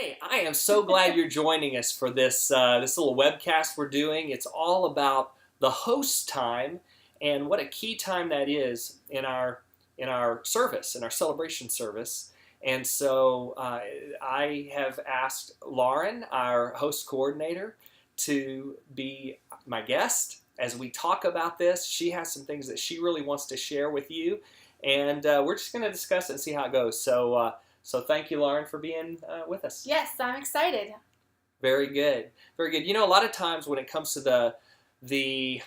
Hey, I am so glad you're joining us for this little webcast we're doing. It's all about the host time and what a key time that is in our service, in our celebration service. And so I have asked Lauren, our host coordinator, to be my guest as we talk about this. She has some things that she really wants to share with you, and we're just going to discuss it and see how it goes. So thank you, Lauren, for being with us. Yes, I'm excited. Very good. Very good. You know, a lot of times when it comes to the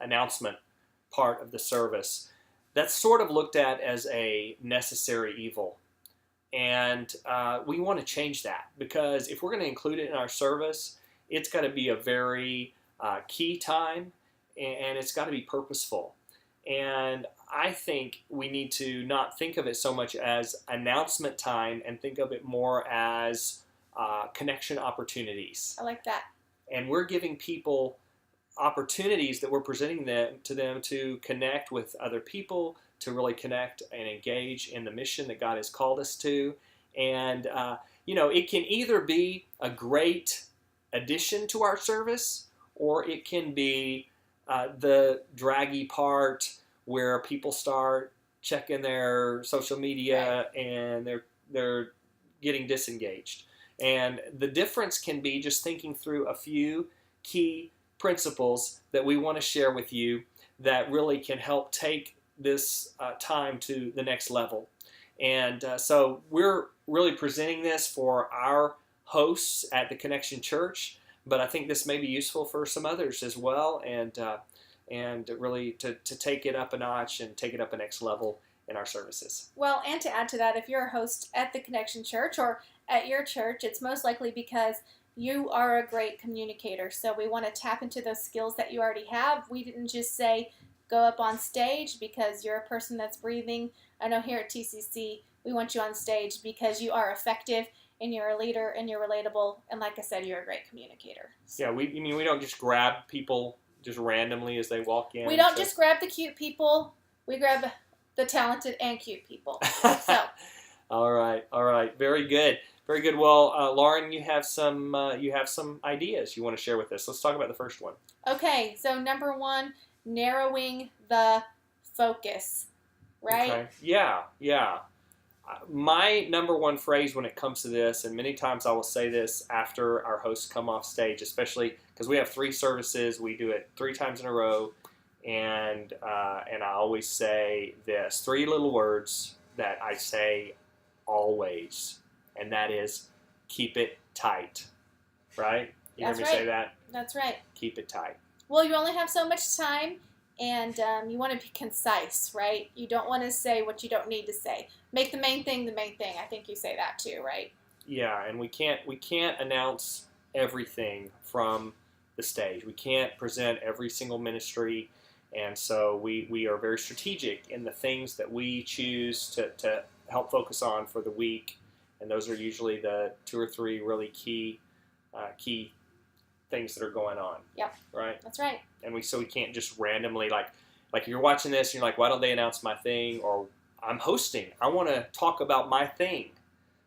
announcement part of the service, that's sort of looked at as a necessary evil. And we want to change that, because if we're going to include it in our service, it's got to be a very key time, and it's got to be purposeful. And I think we need to not think of it so much as announcement time and think of it more as connection opportunities. I like that. And we're giving people opportunities that we're presenting to them to connect with other people, to really connect and engage in the mission that God has called us to. And, it can either be a great addition to our service, or it can be the draggy part where people start checking their social media, right, and they're getting disengaged. And the difference can be just thinking through a few key principles that we want to share with you that really can help take this time to the next level. And so we're really presenting this for our hosts at the Connection Church, but I think this may be useful for some others as well, and really to take it up a notch and take it up a next level in our services. Well, and to add to that, if you're a host at the Connection Church or at your church, it's most likely because you are a great communicator. So we want to tap into those skills that you already have. We didn't just say go up on stage because you're a person that's breathing. I know here at TCC, we want you on stage because you are effective and you're a leader and you're relatable. And like I said, you're a great communicator. Yeah, we don't just grab people just randomly as they walk in. We don't just grab the cute people. We grab the talented and cute people. So. All right. Very good. Very good. Well, Lauren, you have some ideas you want to share with us. Let's talk about the first one. Okay. So number one, narrowing the focus. Right? Okay. Yeah. My number one phrase when it comes to this, and many times I will say this after our hosts come off stage, especially because we have 3 services, we do it 3 times in a row, and I always say this 3 little words that I say always, and that is keep it tight. Right? You hear me say that? That's right. Keep it tight. Well, you only have so much time. And you want to be concise, right? You don't want to say what you don't need to say. Make the main thing the main thing. I think you say that too, right? Yeah, and we can't announce everything from the stage. We can't present every single ministry, and so we are very strategic in the things that we choose to help focus on for the week, and those are usually the 2 or 3 really key things that are going on. Yep. Right? That's right. And we can't just randomly, like if you're watching this and you're like, why don't they announce my thing? Or I'm hosting, I want to talk about my thing.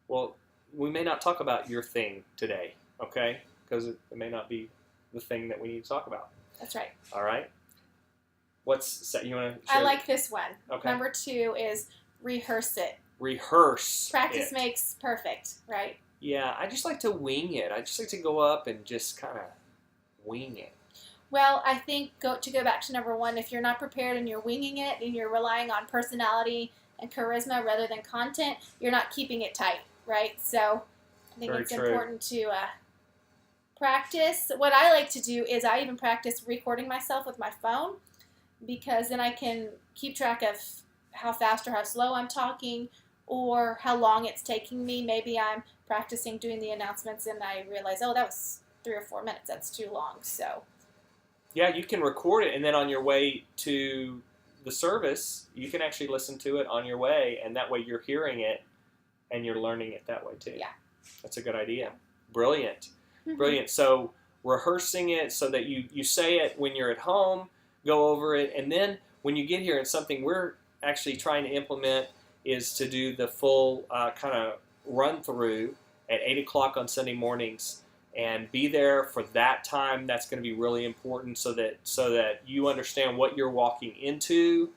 Well, we may not talk about your thing today, okay? Because it may not be the thing that we need to talk about. That's right. All right. You want to share? I like this one. Okay. Number 2 is rehearse it. Rehearse. Practice makes perfect, right? Yeah, I just like to wing it. I just like to go up and just kind of wing it. Well, I think to go back to number 1, if you're not prepared and you're winging it and you're relying on personality and charisma rather than content, you're not keeping it tight, right? So I think it's important to practice. What I like to do is I even practice recording myself with my phone, because then I can keep track of how fast or how slow I'm talking or how long it's taking me. Maybe I'm practicing doing the announcements and I realize, that was 3 or 4 minutes. That's too long. So. Yeah, you can record it, and then on your way to the service, you can actually listen to it on your way, and that way you're hearing it and you're learning it that way too. Yeah. That's a good idea. Brilliant. Brilliant. So rehearsing it so that you say it when you're at home, go over it, and then when you get here, and something we're actually trying to implement is to do the full kind of run through at 8 o'clock on Sunday mornings, and be there for that time. That's going to be really important, so that you understand what you're walking into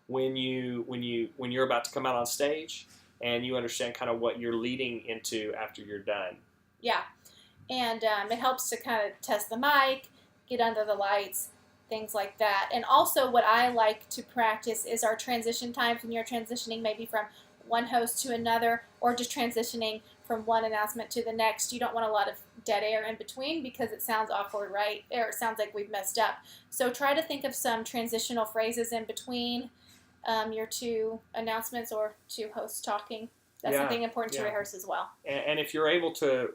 when you're about to come out on stage, and you understand kind of what you're leading into after you're done. Yeah, and it helps to kind of test the mic, get under the lights, things like that. And also what I like to practice is our transition times when you're transitioning maybe from one host to another, or just transitioning from one announcement to the next. You don't want a lot of dead air in between because it sounds awkward, right? Or it sounds like we've messed up. So try to think of some transitional phrases in between your two announcements or two hosts talking. That's something important to rehearse as well. And if you're able to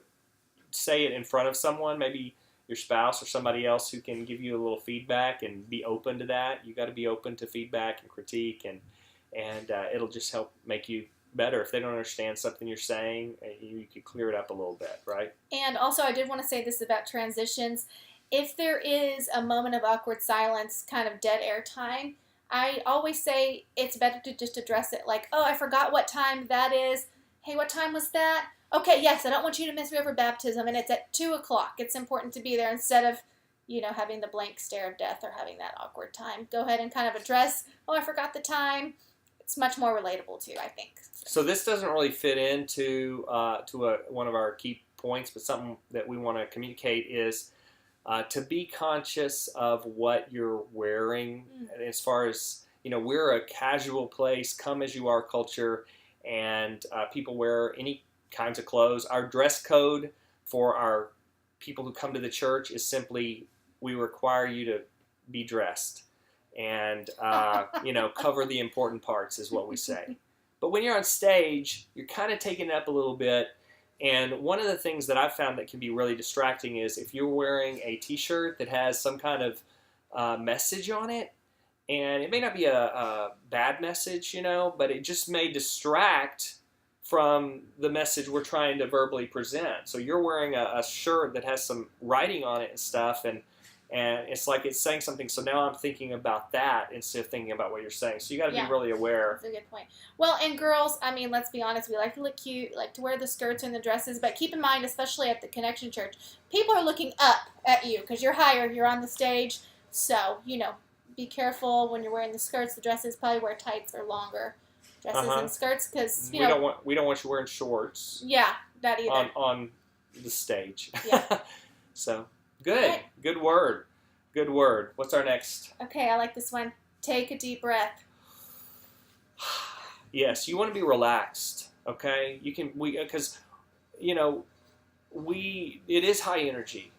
say it in front of someone, maybe your spouse or somebody else who can give you a little feedback and be open to that. You got to be open to feedback and critique, and it'll just help make you better. If they don't understand something you're saying, you can clear it up a little bit, right? And also, I did want to say this about transitions. If there is a moment of awkward silence, kind of dead air time, I always say it's better to just address it like, oh, I forgot what time that is. Hey, what time was that? Okay, yes, I don't want you to miss river baptism, and it's at 2 o'clock. It's important to be there instead of, having the blank stare of death or having that awkward time. Go ahead and kind of address, oh, I forgot the time. It's much more relatable too, I think. So this doesn't really fit into one of our key points, but something that we want to communicate is to be conscious of what you're wearing. As far as, we're a casual place, come as you are culture, and people wear any kinds of clothes. Our dress code for our people who come to the church is simply, we require you to be dressed and cover the important parts is what we say. But when you're on stage, you're kind of taking it up a little bit. And one of the things that I've found that can be really distracting is if you're wearing a t-shirt that has some kind of message on it, and it may not be a bad message, but it just may distract from the message we're trying to verbally present. So you're wearing a shirt that has some writing on it and stuff, and it's like it's saying something. So now I'm thinking about that instead of thinking about what you're saying. So you got to be really aware. That's a good point. Well, and girls, let's be honest, we like to look cute, like to wear the skirts and the dresses, but keep in mind, especially at the Connection Church, people are looking up at you because you're higher, you're on the stage. So, be careful when you're wearing the skirts, the dresses. Probably wear tights or longer dresses and skirts because we don't want you wearing shorts. Yeah, that either on the stage. Yeah. So good, good word. What's our next? Okay, I like this one. Take a deep breath. Yes, you want to be relaxed. Okay, because it is high energy,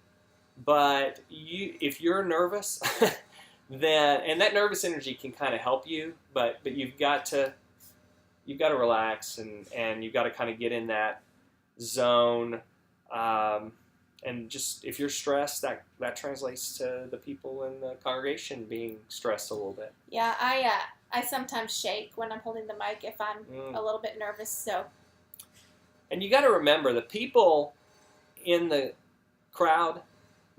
but if you're nervous. And that nervous energy can kind of help you, but you've got to relax and you've got to kind of get in that zone, and just if you're stressed, that translates to the people in the congregation being stressed a little bit. Yeah, I sometimes shake when I'm holding the mic if I'm a little bit nervous. So, and you got to remember the people in the crowd,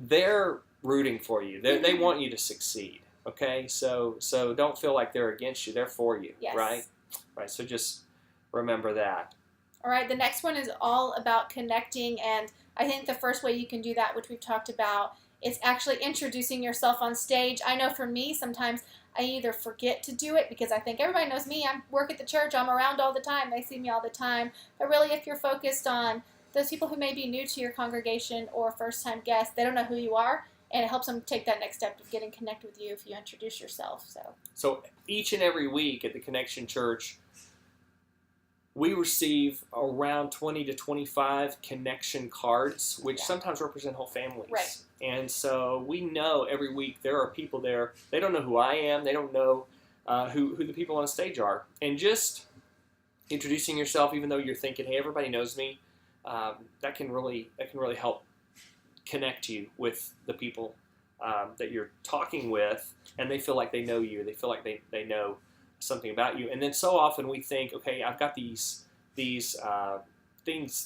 they're rooting for you. They want you to succeed. Okay, so don't feel like they're against you. They're for you. Yes. Right. So just remember that. All right. The next one is all about connecting, and I think the first way you can do that, which we've talked about, is actually introducing yourself on stage. I know for me, sometimes I either forget to do it because I think everybody knows me. I work at the church. I'm around all the time. They see me all the time. But really, if you're focused on those people who may be new to your congregation or first-time guests, they don't know who you are. And it helps them take that next step of getting connected with you if you introduce yourself. So each and every week at the Connection Church, we receive around 20 to 25 connection cards, which sometimes represent whole families. Right. And so we know every week there are people there. They don't know who I am. They don't know who the people on stage are. And just introducing yourself, even though you're thinking, hey, everybody knows me, that can really help connect you with the people that you're talking with, and they feel like they know you. They feel like they know something about you. And then so often we think, okay, I've got these things,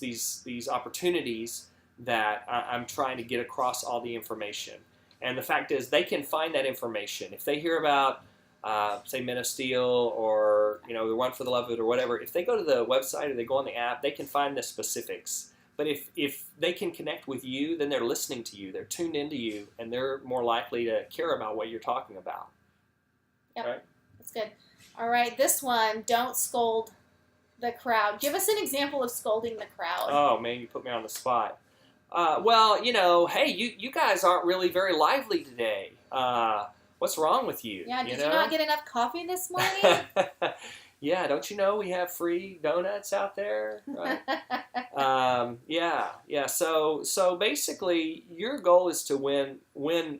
these opportunities that I'm trying to get across all the information. And the fact is, they can find that information if they hear about say Men of Steel or the One for the Love of It or whatever, if they go to the website or they go on the app, they can find the specifics. But if they can connect with you, then they're listening to you, they're tuned into you, and they're more likely to care about what you're talking about. Yep, right? That's good. All right, this one, don't scold the crowd. Give us an example of scolding the crowd. Oh man, you put me on the spot. Well, hey, you guys aren't really very lively today. What's wrong with you? Yeah, did you not get enough coffee this morning? Yeah, don't you know we have free donuts out there? Right? Yeah. So basically, your goal is to win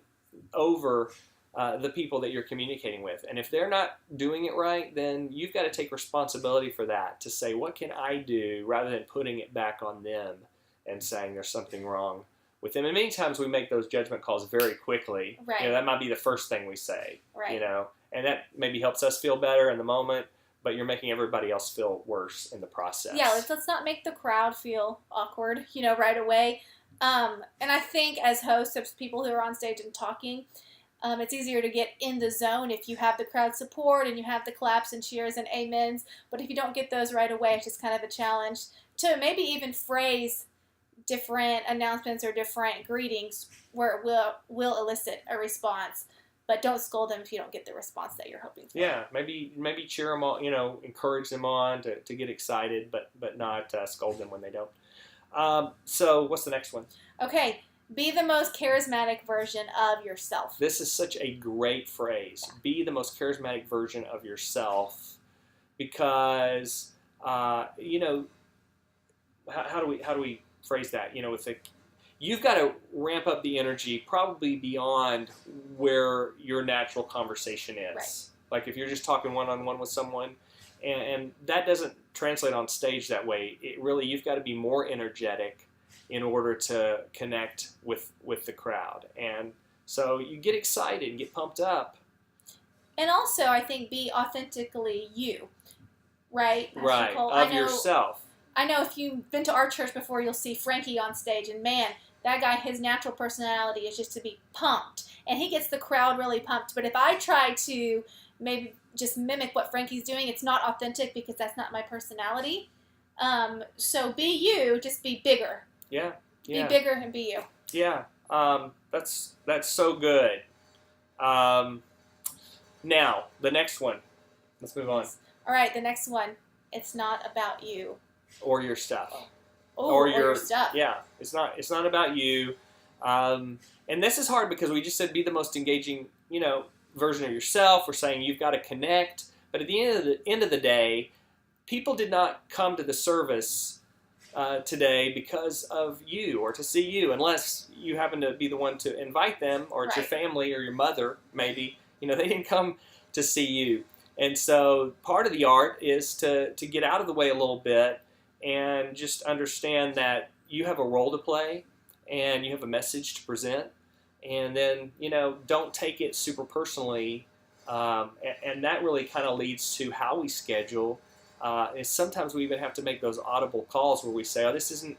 over the people that you're communicating with, and if they're not doing it right, then you've got to take responsibility for that. To say, what can I do, rather than putting it back on them and saying there's something wrong with them. And many times we make those judgment calls very quickly. Right. That might be the first thing we say. Right. And that maybe helps us feel better in the moment, but you're making everybody else feel worse in the process. Yeah, let's not make the crowd feel awkward, right away. And I think as hosts of people who are on stage and talking, it's easier to get in the zone if you have the crowd support and you have the claps and cheers and amens. But if you don't get those right away, it's just kind of a challenge to maybe even phrase different announcements or different greetings where it will elicit a response. But don't scold them if you don't get the response that you're hoping for. Yeah, maybe cheer them on, encourage them on to get excited, but not scold them when they don't. So what's the next one? Okay, be the most charismatic version of yourself. This is such a great phrase. Yeah. Be the most charismatic version of yourself, because how do we phrase that? You've got to ramp up the energy probably beyond where your natural conversation is. Right. Like if you're just talking one-on-one with someone, and that doesn't translate on stage that way. You've got to be more energetic in order to connect with the crowd. And so you get excited and get pumped up. And also, I think, be authentically you, right? Right, of yourself. I know if you've been to our church before, you'll see Frankie on stage, and man, that guy, his natural personality is just to be pumped, and he gets the crowd really pumped. But if I try to maybe just mimic what Frankie's doing, it's not authentic because that's not my personality. So be you, just be bigger. Yeah. Be bigger and be you. Yeah, that's so good. Now, the next one. Let's move on. All right, the next one. It's not about you. Or your stuff. Or your stuff. Yeah, it's not about you. And this is hard because we just said be the most engaging, version of yourself. We're saying you've got to connect. But at the end of the day, people did not come to the service today because of you or to see you, unless you happen to be the one to invite them, or it's your family or your mother, maybe. They didn't come to see you. And so part of the art is to get out of the way a little bit and just understand that you have a role to play and you have a message to present. And then, don't take it super personally. And that really kind of leads to how we schedule. And sometimes we even have to make those audible calls where we say, oh, this isn't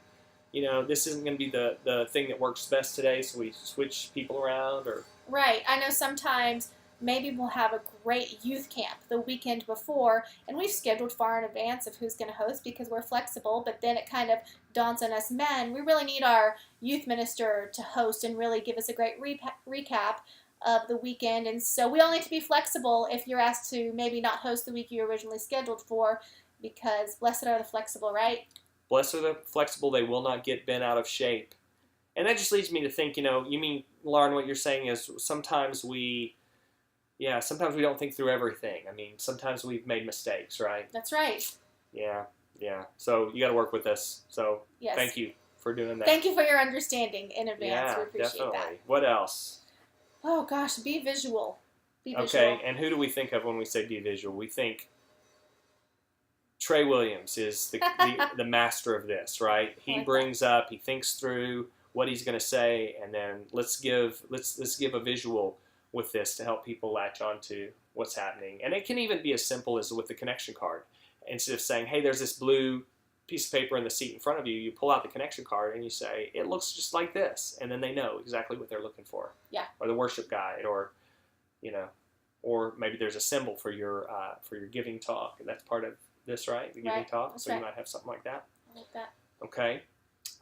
going to be the thing that works best today, so we switch people around. Or Right. I know sometimes maybe we'll have a great youth camp the weekend before, and we've scheduled far in advance of who's going to host because we're flexible, but then it kind of dawns on us, man, we really need our youth minister to host and really give us a great recap of the weekend. And so we all need to be flexible if you're asked to maybe not host the week you originally scheduled for, because blessed are the flexible, right? Blessed are the flexible, they will not get bent out of shape. And that just leads me to think, you mean, Lauren, what you're saying is sometimes we don't think through everything. I mean, sometimes we've made mistakes, right? That's right. Yeah. So you got to work with us. So yes. Thank you for doing that. Thank you for your understanding in advance. Yeah, we appreciate definitely. that. What else? Oh gosh, be visual. Be visual. Okay, and who do we think of when we say be visual? We think Trey Williams is the master of this, right? He brings up, he thinks through what he's going to say, and then let's give a visual with this to help people latch on to what's happening. And it can even be as simple as with the connection card. Instead of saying, hey, there's this blue piece of paper in the seat in front of you, you pull out the connection card and you say, it looks just like this. And then they know exactly what they're looking for. Yeah. Or the worship guide, or, or maybe there's a symbol for your giving talk. That's part of this, right? The giving talk. That's so right. You might have something like that. I like that. Okay.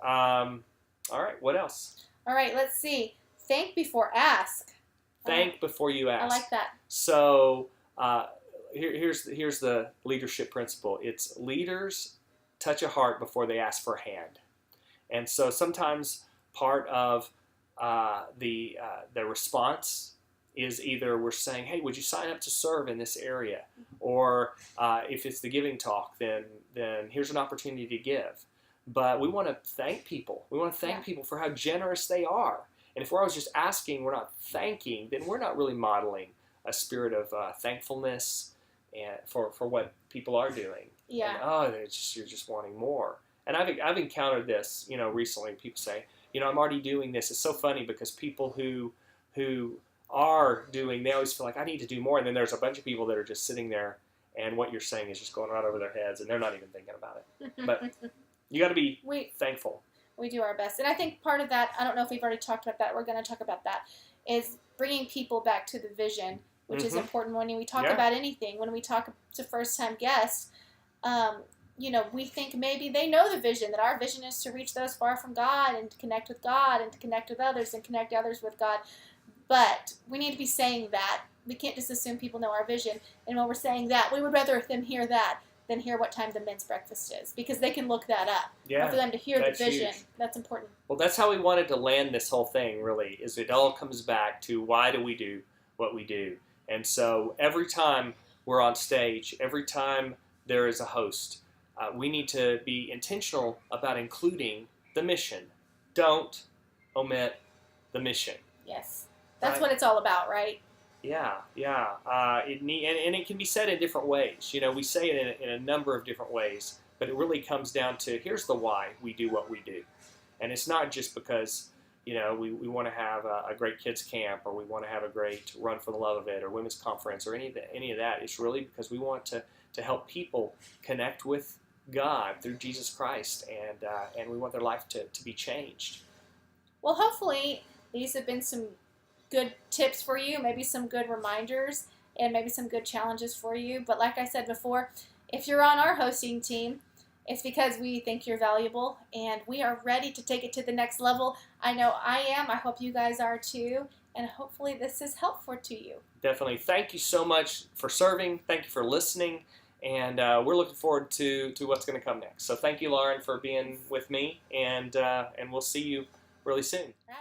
All right. What else? All right. Let's see. Thank before ask. Thank before you ask. I like that. So here's the leadership principle. It's leaders touch a heart before they ask for a hand. And so sometimes part of the response is either we're saying, hey, would you sign up to serve in this area? Or if it's the giving talk, then here's an opportunity to give. But we want to thank people. We want to thank people for how generous they are. And if we're always just asking, we're not thanking, then we're not really modeling a spirit of thankfulness and for what people are doing. Yeah. And, you're just wanting more. And I've encountered this, recently. People say, I'm already doing this. It's so funny because people who are doing, they always feel like I need to do more. And then there's a bunch of people that are just sitting there, and what you're saying is just going right over their heads, and they're not even thinking about it. But you got to be thankful. We do our best. And I think part of that, I don't know if we've already talked about that, we're going to talk about that, is bringing people back to the vision, which is important when we talk about anything. When we talk to first-time guests, we think maybe they know the vision, that our vision is to reach those far from God and to connect with God and to connect with others and connect others with God. But we need to be saying that. We can't just assume people know our vision. And when we're saying that, we would rather them hear that than hear what time the men's breakfast is, because they can look that up. Yeah, but for them to hear the vision, huge. That's important. Well, that's how we wanted to land this whole thing, really, is it all comes back to why do we do what we do. And so every time we're on stage, every time there is a host, we need to be intentional about including the mission. Don't omit the mission. Yes. That's what it's all about, right? Yeah. And it can be said in different ways. We say it in a number of different ways, but it really comes down to here's the why we do what we do. And it's not just because, we want to have a great kids camp, or we want to have a great Run for the Love of It or women's conference or any of that. It's really because we want to help people connect with God through Jesus Christ, and we want their life to be changed. Well, hopefully these have been some good tips for you, maybe some good reminders, and maybe some good challenges for you. But like I said before, if you're on our hosting team, it's because we think you're valuable, and we are ready to take it to the next level. I know I am. I hope you guys are too, and hopefully this is helpful to you. Definitely. Thank you so much for serving. Thank you for listening, and we're looking forward to what's going to come next. So thank you, Lauren, for being with me, and we'll see you really soon. Right.